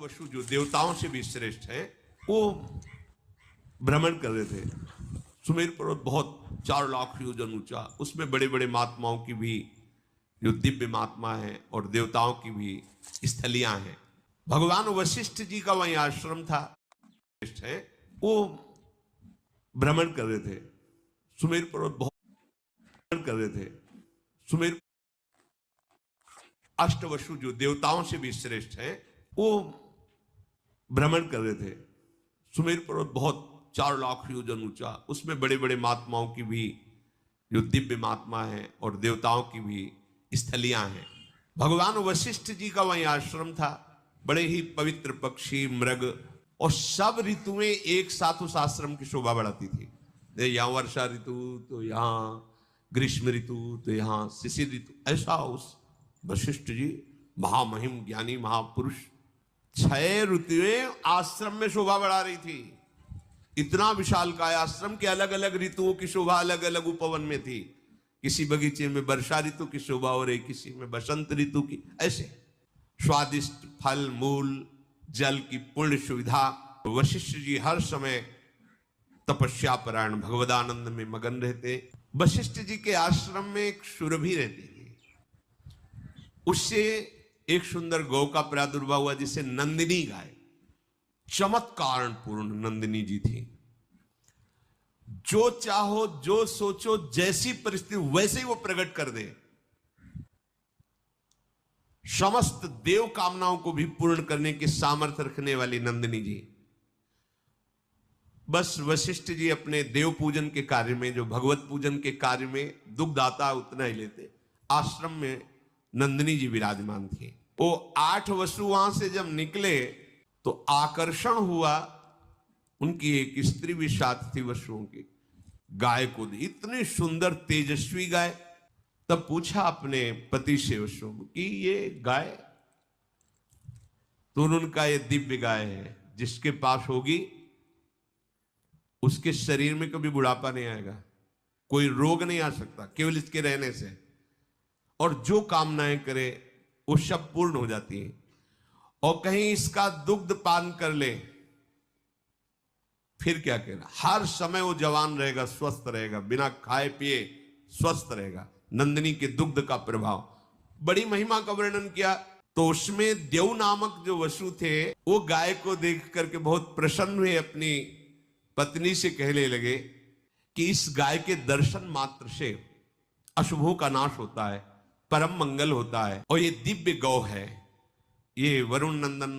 वसु जो देवताओं से भी श्रेष्ठ है, वो भ्रमण कर रहे थे। सुमेर पर्वत बहुत 4 लाख योजन ऊंचा, उसमें बड़े बड़े महात्माओं की भी जो दिव्य महात्मा है और देवताओं की भी स्थलियां हैं। भगवान वशिष्ठ जी का वहीं आश्रम था, है वो भ्रमण कर रहे थे। सुमेर पर्वत बहुत भ्रमण कर रहे थे। सुमेर अष्टवसु जो देवताओं से भी श्रेष्ठ है, वो भ्रमण कर रहे थे। सुमेर पर्वत बहुत 4 लाख योजन ऊंचा, उसमें बड़े बड़े महात्माओं की भी जो दिव्य महात्मा है और देवताओं की भी स्थलियां हैं। भगवान वशिष्ठ जी का वहीं आश्रम था। बड़े ही पवित्र पक्षी, मृग और सब ऋतुएं एक साथ उस आश्रम की शोभा बढ़ाती थी। यहाँ वर्षा ऋतु तो यहाँ ग्रीष्म ऋतु तो यहाँ शिशिर ऋतु, ऐसा उस वशिष्ठ जी महामहिम ज्ञानी महापुरुष 6 ऋतुएं आश्रम में शोभा बढ़ा रही थी। इतना विशाल काय आश्रम के अलग अलग ऋतुओं की शोभा अलग अलग उपवन में थी। किसी बगीचे में वर्षा ऋतु की शोभा हो रही, किसी में बसंत ऋतु की, ऐसे स्वादिष्ट फल मूल जल की पूर्ण सुविधा। वशिष्ठ जी हर समय तपस्या परायण भगवदानंद में मगन रहते। वशिष्ठ जी के आश्रम में एक सुरभि रहती थी, उससे एक सुंदर गौ का प्रादुर्भाव हुआ जिसे नंदिनी गाय, चमत्कार पूर्ण नंदिनी जी थी। जो चाहो जो सोचो जैसी परिस्थिति वैसे ही वो प्रकट कर दे। समस्त देव कामनाओं को भी पूर्ण करने के सामर्थ्य रखने वाली नंदिनी जी। बस वशिष्ठ जी अपने देव पूजन के कार्य में, जो भगवत पूजन के कार्य में दुग्ध आता उतना ही लेते। आश्रम में नंदिनी जी विराजमान थी। वो 8 वसु वहां से जब निकले तो आकर्षण हुआ, उनकी एक स्त्री भी साथ थी वसुओं की, गाय को इतनी सुंदर तेजस्वी गाय। तब पूछा अपने पति से वसुओं को कि ये गाय, तो उनका ये दिव्य गाय है, जिसके पास होगी उसके शरीर में कभी बुढ़ापा नहीं आएगा, कोई रोग नहीं आ सकता केवल इसके रहने से, और जो कामनाएं करे वो सब पूर्ण हो जाती है। और कहीं इसका दुग्ध पान कर ले फिर क्या कहना, हर समय वो जवान रहेगा, स्वस्थ रहेगा, बिना खाए पिए स्वस्थ रहेगा। नंदिनी के दुग्ध का प्रभाव, बड़ी महिमा का वर्णन किया। तो उसमें देव नामक जो वसु थे वो गाय को देख करके बहुत प्रसन्न हुए, अपनी पत्नी से कहने लगे कि इस गाय के दर्शन मात्र से अशुभों का नाश होता है, परम मंगल होता है, और ये दिव्य गौ है, ये वरुण नंदन